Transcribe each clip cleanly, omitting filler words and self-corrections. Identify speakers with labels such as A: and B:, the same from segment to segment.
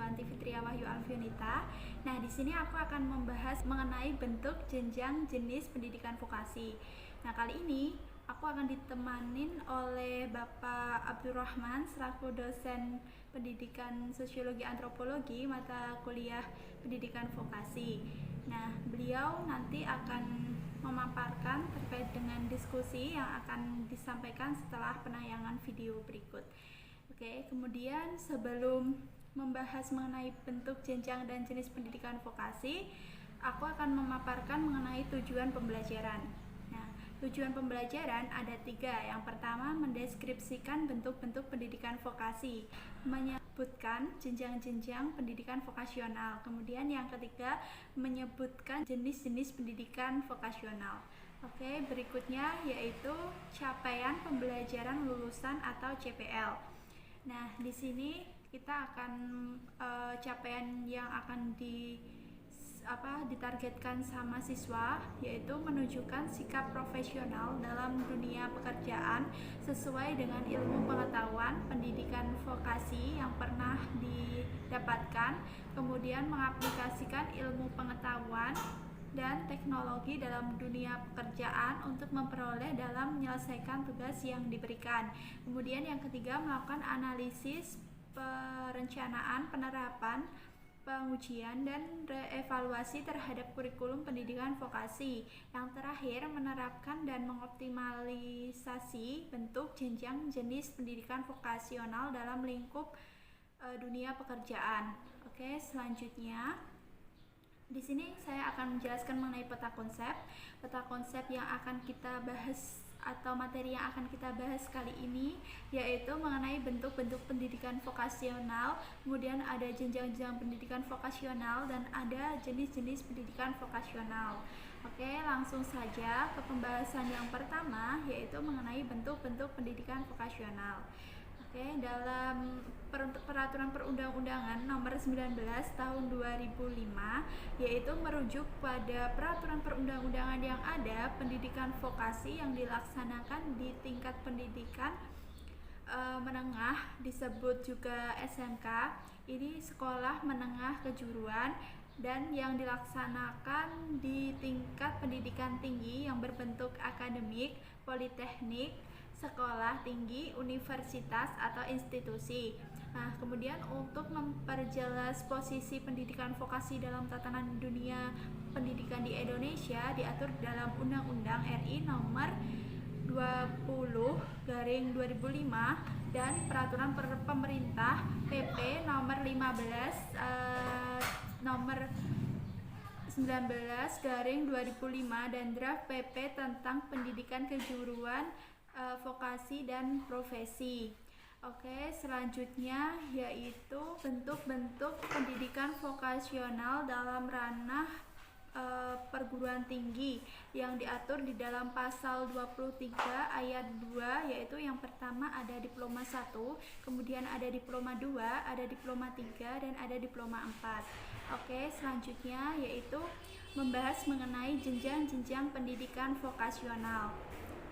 A: Widiawanti Fitria Wahyu Alfionita. Nah, di sini aku akan membahas mengenai bentuk jenjang jenis pendidikan vokasi. Nah, kali ini aku akan ditemanin oleh Bapak Abdurrahman selaku dosen pendidikan sosiologi antropologi mata kuliah pendidikan vokasi. Nah, beliau nanti akan memaparkan terkait dengan diskusi yang akan disampaikan setelah penayangan video berikut. Oke, kemudian sebelum membahas mengenai bentuk jenjang dan jenis pendidikan vokasi, aku akan memaparkan mengenai tujuan pembelajaran. Nah, tujuan pembelajaran ada 3. Yang pertama, mendeskripsikan bentuk-bentuk pendidikan vokasi, menyebutkan jenjang-jenjang pendidikan vokasional. Kemudian yang ketiga, menyebutkan jenis-jenis pendidikan vokasional. Oke, berikutnya yaitu capaian pembelajaran lulusan atau CPL. Nah, di sini kita akan capaian yang akan ditargetkan sama siswa yaitu menunjukkan sikap profesional dalam dunia pekerjaan sesuai dengan ilmu pengetahuan pendidikan vokasi yang pernah didapatkan, kemudian mengaplikasikan ilmu pengetahuan dan teknologi dalam dunia pekerjaan untuk memperoleh dalam menyelesaikan tugas yang diberikan. Kemudian yang ketiga, melakukan analisis, perencanaan, penerapan, pengujian, dan reevaluasi terhadap kurikulum pendidikan vokasi. Yang terakhir, menerapkan dan mengoptimalisasi bentuk jenjang jenis pendidikan vokasional dalam lingkup dunia pekerjaan. Oke, selanjutnya di sini saya akan menjelaskan mengenai peta konsep. Peta konsep yang akan kita bahas atau materi yang akan kita bahas kali ini yaitu mengenai bentuk-bentuk pendidikan vokasional, kemudian ada jenjang-jenjang pendidikan vokasional, dan ada jenis-jenis pendidikan vokasional. Oke, langsung saja ke pembahasan yang pertama yaitu mengenai bentuk-bentuk pendidikan vokasional. Oke, dalam peraturan perundang-undangan nomor 19 tahun 2005 yaitu merujuk pada peraturan perundang-undangan yang ada, pendidikan vokasi yang dilaksanakan di tingkat pendidikan menengah disebut juga SMK, ini sekolah menengah kejuruan, dan yang dilaksanakan di tingkat pendidikan tinggi yang berbentuk akademik, politeknik, sekolah tinggi, universitas, atau institusi. Nah, kemudian untuk memperjelas posisi pendidikan vokasi dalam tatanan dunia pendidikan di Indonesia diatur dalam Undang-Undang RI nomor 20/2005 dan Peraturan Pemerintah PP nomor 15 nomor 19/2005 dan draft PP tentang pendidikan kejuruan, vokasi, dan profesi. Oke, selanjutnya yaitu bentuk-bentuk pendidikan vokasional dalam ranah perguruan tinggi yang diatur di dalam pasal 23 ayat 2, yaitu yang pertama ada diploma 1, kemudian ada diploma 2, ada diploma 3, dan ada diploma 4. Oke, selanjutnya yaitu membahas mengenai jenjang-jenjang pendidikan vokasional.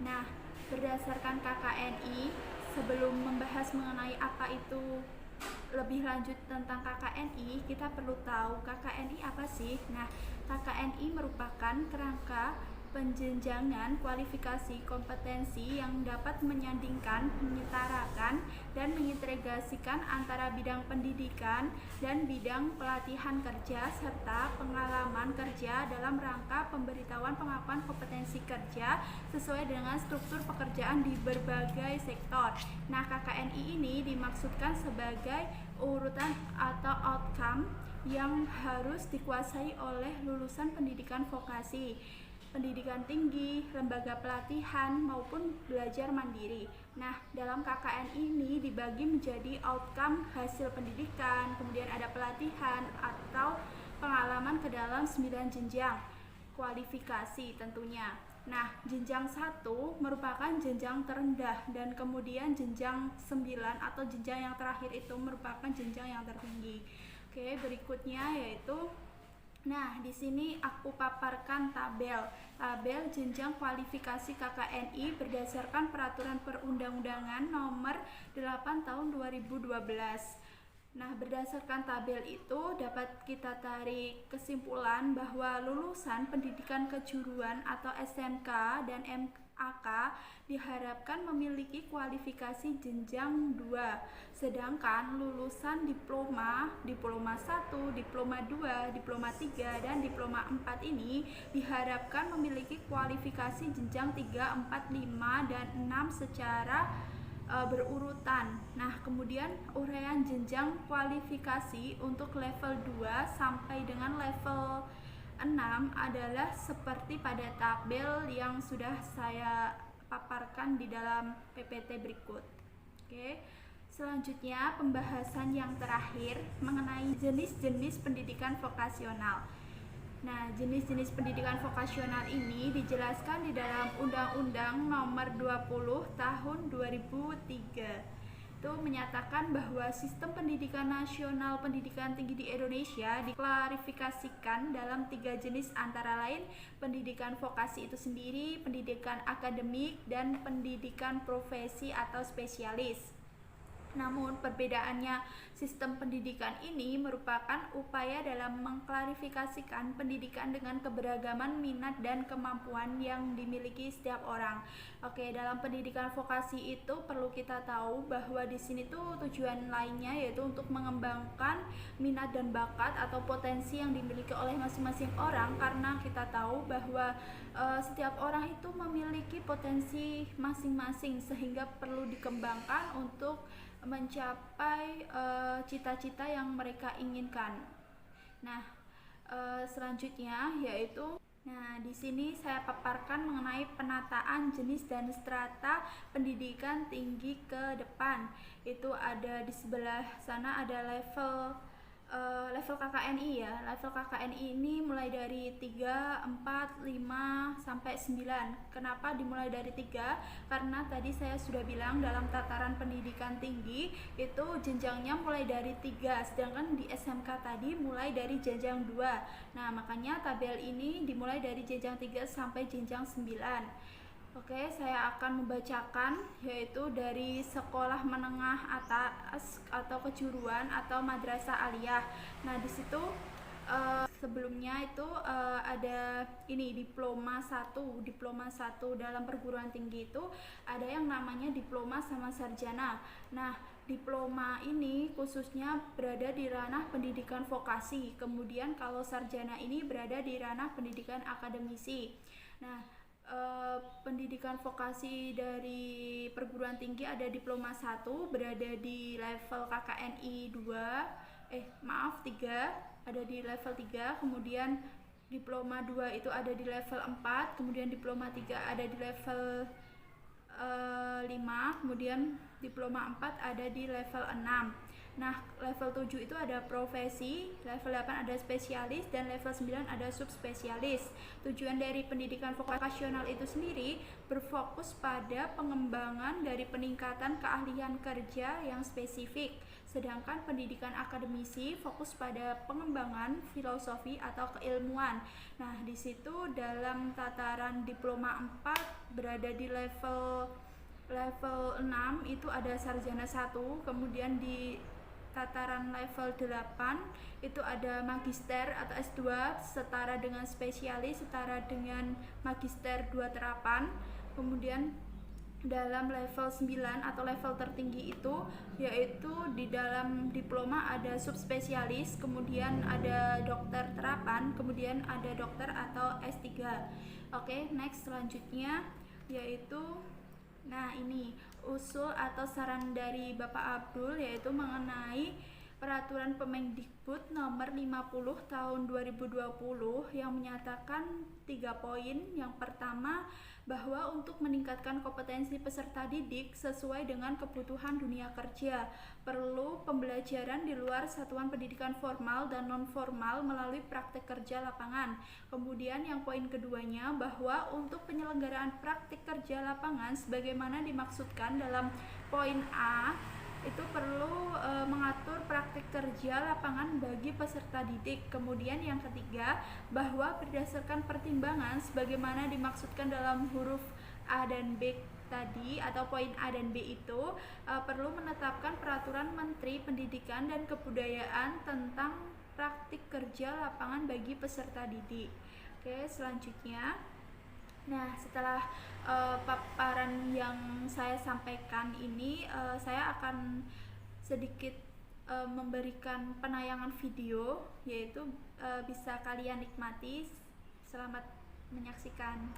A: Nah, berdasarkan KKNI, sebelum membahas mengenai apa itu lebih lanjut tentang KKNI, kita perlu tahu KKNI apa sih? Nah, KKNI merupakan kerangka penjenjangan kualifikasi kompetensi yang dapat menyandingkan, menyetarakan, dan mengintegrasikan antara bidang pendidikan dan bidang pelatihan kerja serta pengalaman kerja dalam rangka pemberitahuan pengakuan kompetensi kerja sesuai dengan struktur pekerjaan di berbagai sektor. Nah, KKNI ini dimaksudkan sebagai urutan atau outcome yang harus dikuasai oleh lulusan pendidikan vokasi, pendidikan tinggi, lembaga pelatihan, maupun belajar mandiri. Nah, dalam KKN ini dibagi menjadi outcome hasil pendidikan, kemudian ada pelatihan atau pengalaman ke dalam 9 jenjang kualifikasi tentunya. Nah, jenjang 1 merupakan jenjang terendah dan kemudian jenjang 9 atau jenjang yang terakhir itu merupakan jenjang yang tertinggi. Oke, berikutnya yaitu di sini aku paparkan tabel jenjang kualifikasi KKNI berdasarkan peraturan perundang-undangan nomor 8 tahun 2012. Nah, berdasarkan tabel itu dapat kita tarik kesimpulan bahwa lulusan pendidikan kejuruan atau SMK dan MAK diharapkan memiliki kualifikasi jenjang 2, sedangkan lulusan diploma 1, diploma 2, diploma 3, dan diploma 4 ini diharapkan memiliki kualifikasi jenjang 3, 4, 5, dan 6 secara berurutan. Nah, kemudian uraian jenjang kualifikasi untuk level 2 sampai dengan level 6 adalah seperti pada tabel yang sudah saya paparkan di dalam PPT berikut. Oke. Selanjutnya, pembahasan yang terakhir mengenai jenis-jenis pendidikan vokasional. Nah, jenis-jenis pendidikan vokasional ini dijelaskan di dalam Undang-Undang Nomor 20 Tahun 2003. Itu menyatakan bahwa sistem pendidikan nasional pendidikan tinggi di Indonesia diklarifikasikan dalam 3 jenis, antara lain pendidikan vokasi itu sendiri, pendidikan akademik, dan pendidikan profesi atau spesialis. Namun perbedaannya sistem pendidikan ini merupakan upaya dalam mengklarifikasikan pendidikan dengan keberagaman minat dan kemampuan yang dimiliki setiap orang. Oke, dalam pendidikan vokasi itu perlu kita tahu bahwa di sini tuh tujuan lainnya yaitu untuk mengembangkan minat dan bakat atau potensi yang dimiliki oleh masing-masing orang, karena kita tahu bahwa setiap orang itu memiliki potensi masing-masing sehingga perlu dikembangkan untuk mencapai cita-cita yang mereka inginkan. Nah, selanjutnya yaitu di sini saya paparkan mengenai penataan jenis dan strata pendidikan tinggi ke depan. Itu ada di sebelah sana ada level KKNI ya. Level KKNI ini mulai dari 3, 4, 5 sampai 9. Kenapa dimulai dari 3? Karena tadi saya sudah bilang dalam tataran pendidikan tinggi itu jenjangnya mulai dari 3, sedangkan di SMK tadi mulai dari jenjang 2. Nah, makanya tabel ini dimulai dari jenjang 3 sampai jenjang 9. Oke, saya akan membacakan yaitu dari sekolah menengah atas atau kejuruan atau madrasah aliyah. Nah, di situ sebelumnya itu ada ini diploma 1 dalam perguruan tinggi itu ada yang namanya diploma sama sarjana. Nah, diploma ini khususnya berada di ranah pendidikan vokasi. Kemudian kalau sarjana ini berada di ranah pendidikan akademisi. Nah, pendidikan vokasi dari perguruan tinggi ada diploma 1 berada di level KKNI 3, ada di level 3, kemudian diploma 2 itu ada di level 4, kemudian diploma 3 ada di level 5, kemudian diploma 4 ada di level 6. Nah, level 7 itu ada profesi, level 8 ada spesialis, dan level 9 ada subspesialis. Tujuan dari pendidikan vokasional itu sendiri berfokus pada pengembangan dari peningkatan keahlian kerja yang spesifik. Sedangkan pendidikan akademisi fokus pada pengembangan filosofi atau keilmuan. Nah, di situ dalam tataran diploma 4 berada di level 6 itu ada sarjana 1, kemudian di tataran level 8 itu ada magister atau S2 setara dengan spesialis, setara dengan magister 2 terapan. Kemudian dalam level 9 atau level tertinggi itu yaitu di dalam diploma ada subspesialis, kemudian ada dokter terapan, kemudian ada dokter atau S3. Oke, next selanjutnya yaitu ini usul atau saran dari Bapak Abdul yaitu mengenai Peraturan Kemendikbud Nomor 50 Tahun 2020 yang menyatakan 3 poin. Yang pertama, bahwa untuk meningkatkan kompetensi peserta didik sesuai dengan kebutuhan dunia kerja, perlu pembelajaran di luar satuan pendidikan formal dan non-formal melalui praktek kerja lapangan. Kemudian yang poin keduanya, bahwa untuk penyelenggaraan praktik kerja lapangan sebagaimana dimaksudkan dalam poin A, itu perlu mengatur praktik kerja lapangan bagi peserta didik. Kemudian yang ketiga, bahwa berdasarkan pertimbangan sebagaimana dimaksudkan dalam huruf A dan B tadi atau poin A dan B itu perlu menetapkan peraturan Menteri Pendidikan dan Kebudayaan tentang praktik kerja lapangan bagi peserta didik. Oke, selanjutnya, nah setelah paparan yang saya sampaikan ini, saya akan sedikit memberikan penayangan video, yaitu bisa kalian nikmati. Selamat menyaksikan.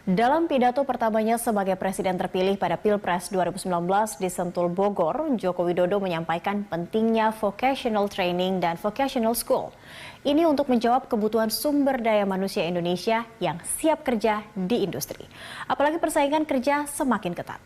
B: Dalam pidato pertamanya sebagai Presiden terpilih pada Pilpres 2019 di Sentul, Bogor, Joko Widodo menyampaikan pentingnya vocational training dan vocational school. Ini untuk menjawab kebutuhan sumber daya manusia Indonesia yang siap kerja di industri. Apalagi persaingan kerja semakin ketat.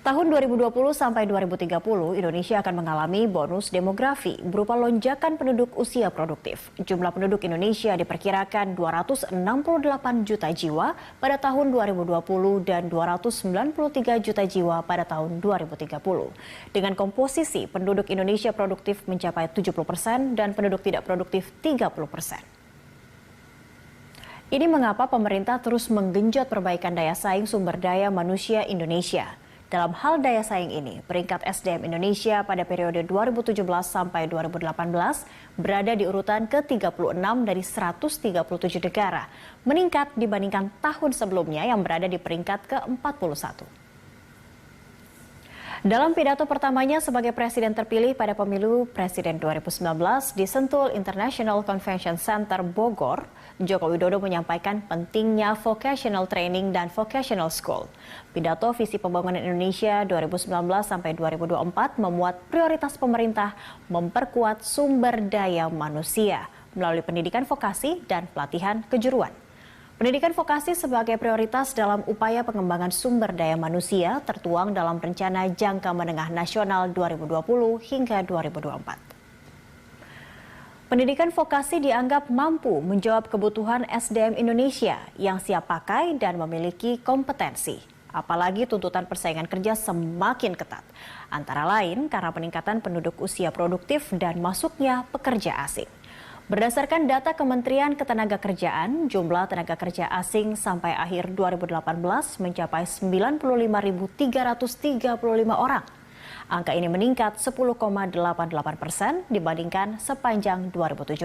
B: Tahun 2020 sampai 2030, Indonesia akan mengalami bonus demografi berupa lonjakan penduduk usia produktif. Jumlah penduduk Indonesia diperkirakan 268 juta jiwa pada tahun 2020 dan 293 juta jiwa pada tahun 2030. Dengan komposisi penduduk Indonesia produktif mencapai 70% dan penduduk tidak produktif 30%. Ini mengapa pemerintah terus menggenjot perbaikan daya saing sumber daya manusia Indonesia. Dalam hal daya saing ini, peringkat SDM Indonesia pada periode 2017 sampai 2018 berada di urutan ke-36 dari 137 negara, meningkat dibandingkan tahun sebelumnya yang berada di peringkat ke-41. Dalam pidato pertamanya sebagai Presiden terpilih pada pemilu Presiden 2019 di Sentul International Convention Center, Bogor, Joko Widodo menyampaikan pentingnya vocational training dan vocational school. Pidato Visi Pembangunan Indonesia 2019 sampai 2024 memuat prioritas pemerintah memperkuat sumber daya manusia melalui pendidikan vokasi dan pelatihan kejuruan. Pendidikan vokasi sebagai prioritas dalam upaya pengembangan sumber daya manusia tertuang dalam Rencana Jangka Menengah Nasional 2020 hingga 2024. Pendidikan vokasi dianggap mampu menjawab kebutuhan SDM Indonesia yang siap pakai dan memiliki kompetensi. Apalagi tuntutan persaingan kerja semakin ketat. Antara lain karena peningkatan penduduk usia produktif dan masuknya pekerja asing. Berdasarkan data Kementerian Ketenagakerjaan, jumlah tenaga kerja asing sampai akhir 2018 mencapai 95.335 orang. Angka ini meningkat 10,88% dibandingkan sepanjang 2017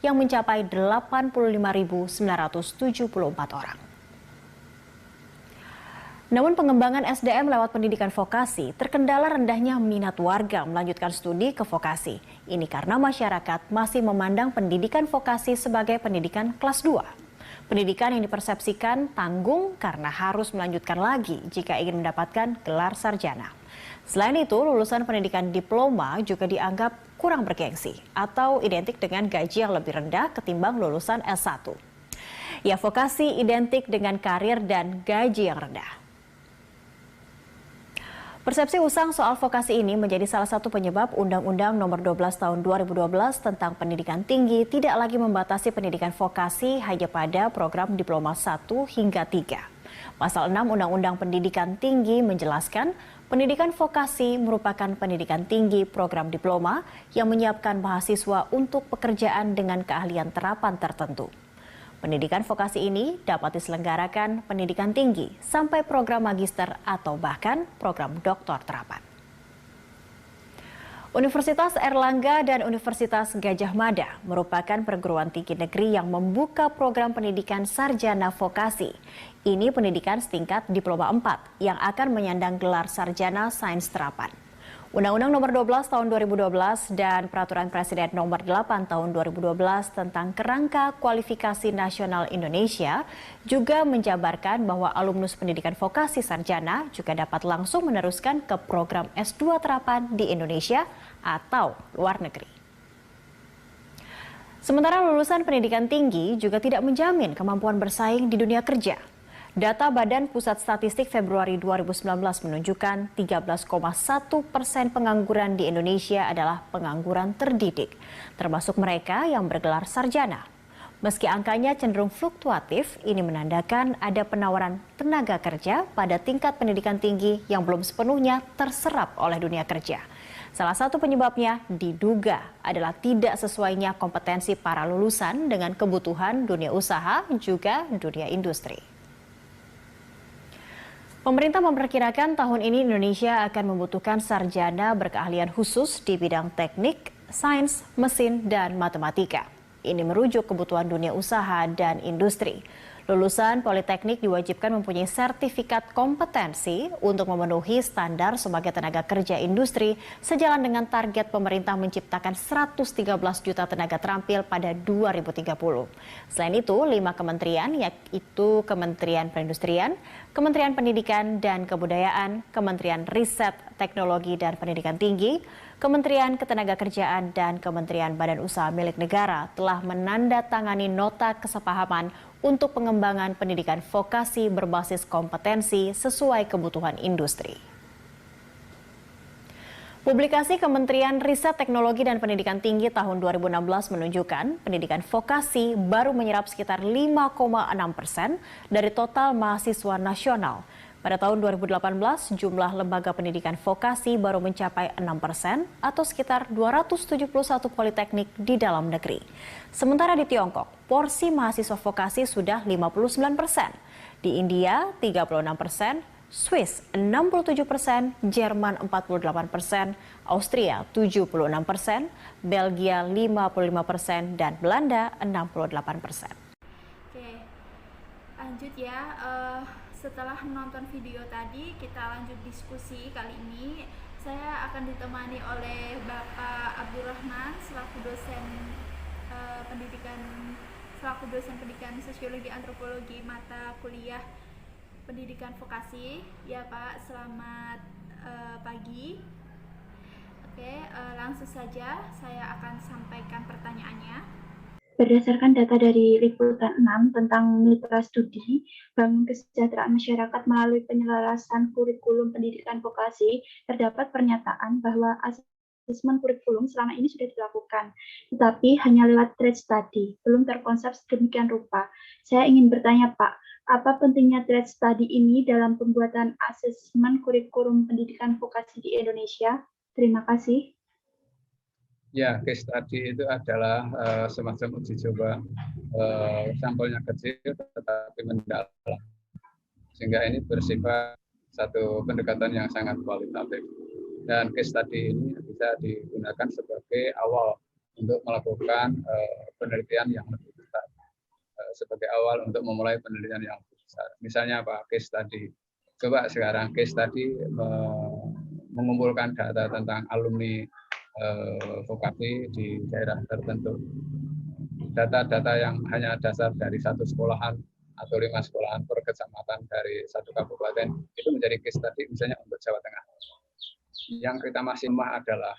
B: yang mencapai 85.974 orang. Namun pengembangan SDM lewat pendidikan vokasi terkendala rendahnya minat warga melanjutkan studi ke vokasi. Ini karena masyarakat masih memandang pendidikan vokasi sebagai pendidikan kelas 2. Pendidikan yang dipersepsikan tanggung karena harus melanjutkan lagi jika ingin mendapatkan gelar sarjana. Selain itu, lulusan pendidikan diploma juga dianggap kurang bergengsi atau identik dengan gaji yang lebih rendah ketimbang lulusan S1. Ya, vokasi identik dengan karir dan gaji yang rendah. Persepsi usang soal vokasi ini menjadi salah satu penyebab Undang-Undang Nomor 12 Tahun 2012 tentang Pendidikan Tinggi tidak lagi membatasi pendidikan vokasi hanya pada program diploma 1 hingga 3. Pasal 6 Undang-Undang Pendidikan Tinggi menjelaskan pendidikan vokasi merupakan pendidikan tinggi program diploma yang menyiapkan mahasiswa untuk pekerjaan dengan keahlian terapan tertentu. Pendidikan vokasi ini dapat diselenggarakan pendidikan tinggi sampai program magister atau bahkan program doktor terapan. Universitas Airlangga dan Universitas Gadjah Mada merupakan perguruan tinggi negeri yang membuka program pendidikan sarjana vokasi. Ini pendidikan setingkat diploma 4 yang akan menyandang gelar sarjana sains terapan. Undang-Undang Nomor 12 Tahun 2012 dan Peraturan Presiden Nomor 8 Tahun 2012 tentang Kerangka Kualifikasi Nasional Indonesia juga menjabarkan bahwa alumnus pendidikan vokasi sarjana juga dapat langsung meneruskan ke program S2 terapan di Indonesia atau luar negeri. Sementara lulusan pendidikan tinggi juga tidak menjamin kemampuan bersaing di dunia kerja. Data Badan Pusat Statistik Februari 2019 menunjukkan 13,1% pengangguran di Indonesia adalah pengangguran terdidik, termasuk mereka yang bergelar sarjana. Meski angkanya cenderung fluktuatif, ini menandakan ada penawaran tenaga kerja pada tingkat pendidikan tinggi yang belum sepenuhnya terserap oleh dunia kerja. Salah satu penyebabnya diduga adalah tidak sesuainya kompetensi para lulusan dengan kebutuhan dunia usaha juga dunia industri. Pemerintah memperkirakan tahun ini Indonesia akan membutuhkan sarjana berkeahlian khusus di bidang teknik, sains, mesin, dan matematika. Ini merujuk kebutuhan dunia usaha dan industri. Lulusan Politeknik diwajibkan mempunyai sertifikat kompetensi untuk memenuhi standar sebagai tenaga kerja industri sejalan dengan target pemerintah menciptakan 113 juta tenaga terampil pada 2030. Selain itu, 5 kementerian yaitu Kementerian Perindustrian, Kementerian Pendidikan dan Kebudayaan, Kementerian Riset, Teknologi dan Pendidikan Tinggi, Kementerian Ketenagakerjaan dan Kementerian Badan Usaha Milik Negara telah menandatangani nota kesepahaman untuk pengembangan pendidikan vokasi berbasis kompetensi sesuai kebutuhan industri. Publikasi Kementerian Riset, Teknologi dan Pendidikan Tinggi tahun 2016 menunjukkan pendidikan vokasi baru menyerap sekitar 5,6% dari total mahasiswa nasional. Pada tahun 2018, jumlah lembaga pendidikan vokasi baru mencapai 6% atau sekitar 271 politeknik di dalam negeri. Sementara di Tiongkok, porsi mahasiswa vokasi sudah 59%. Di India, 36%, Swiss 67%, Jerman 48%, Austria 76%, Belgia 55%, dan Belanda 68%.
A: Oke, lanjut ya. Setelah menonton video tadi, kita lanjut diskusi. Kali ini saya akan ditemani oleh Bapak Abdurrahman selaku dosen pendidikan sosiologi antropologi mata kuliah pendidikan vokasi. Ya Pak, selamat pagi. Oke, langsung saja saya akan sampaikan pertanyaannya.
C: Berdasarkan data dari Liputan 6 tentang mitra studi Bangun Kesejahteraan Masyarakat melalui penyelarasan kurikulum pendidikan vokasi, terdapat pernyataan bahwa asesmen kurikulum selama ini sudah dilakukan, tetapi hanya lewat trade study, belum terkonsep sedemikian rupa. Saya ingin bertanya Pak, apa pentingnya trade study ini dalam pembuatan asesmen kurikulum pendidikan vokasi di Indonesia? Terima kasih.
D: Ya, case study itu adalah semacam uji coba, sampelnya kecil tetapi mendalam, sehingga ini bersifat satu pendekatan yang sangat kualitatif. Dan case study ini bisa digunakan sebagai awal untuk melakukan penelitian yang lebih besar, sebagai awal untuk memulai penelitian yang lebih besar. Misalnya apa? Case study. Coba sekarang case study mengumpulkan data tentang alumni vokasi di daerah tertentu. Data-data yang hanya dasar dari satu sekolahan atau 5 sekolahan per kecamatan dari satu kabupaten itu menjadi case study misalnya untuk Jawa Tengah. Yang kita masih lemah adalah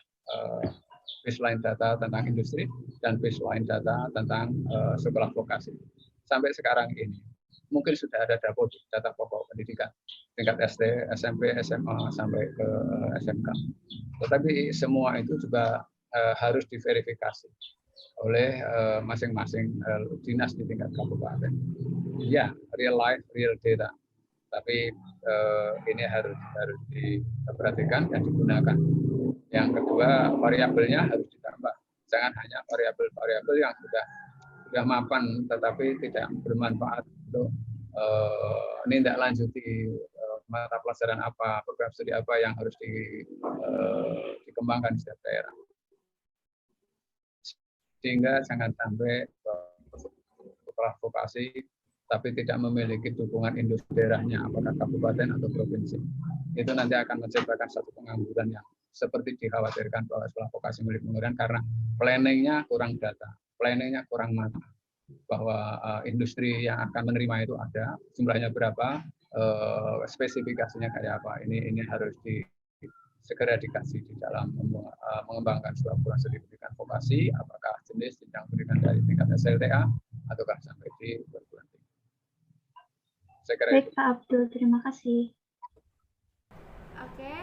D: baseline data tentang industri dan baseline data tentang sekolah vokasi. Sampai sekarang ini mungkin sudah ada data pokok pendidikan tingkat SD, SMP, SMA sampai ke SMK. Tetapi semua itu juga harus diverifikasi oleh masing-masing dinas di tingkat kabupaten. Ya, real life, real data. Tapi ini harus diperhatikan dan digunakan. Yang kedua, variabelnya harus ditambah. Jangan hanya variabel-variabel yang sudah mapan tetapi tidak bermanfaat untuk menindaklanjuti mata pelajaran apa, program studi apa yang harus dikembangkan di setiap daerah. Sehingga jangan sampai sekolah vokasi tapi tidak memiliki dukungan industri daerahnya, apakah kabupaten atau provinsi. Itu nanti akan menciptakan satu pengangguran yang seperti dikhawatirkan bahwa sekolah vokasi milik pengangguran karena planningnya kurang data, planningnya kurang matang, bahwa industri yang akan menerima itu ada, jumlahnya berapa, spesifikasinya kayak apa. Ini harus segera dikaji di dalam mengembangkan sebuah program studi pendidikan vokasi, apakah jenis jenjang pendidikan dari tingkat SLTA ataukah sampai di perguruan tinggi.
C: Baik Pak Abdul, terima kasih.
A: Oke,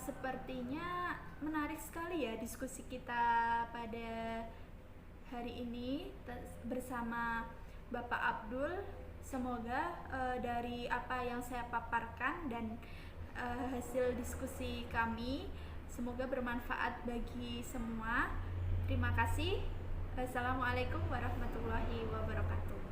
A: sepertinya menarik sekali ya diskusi kita pada hari ini bersama Bapak Abdul. Semoga dari apa yang saya paparkan dan hasil diskusi kami Semoga bermanfaat bagi semua. Terima kasih. Wassalamualaikum warahmatullahi wabarakatuh.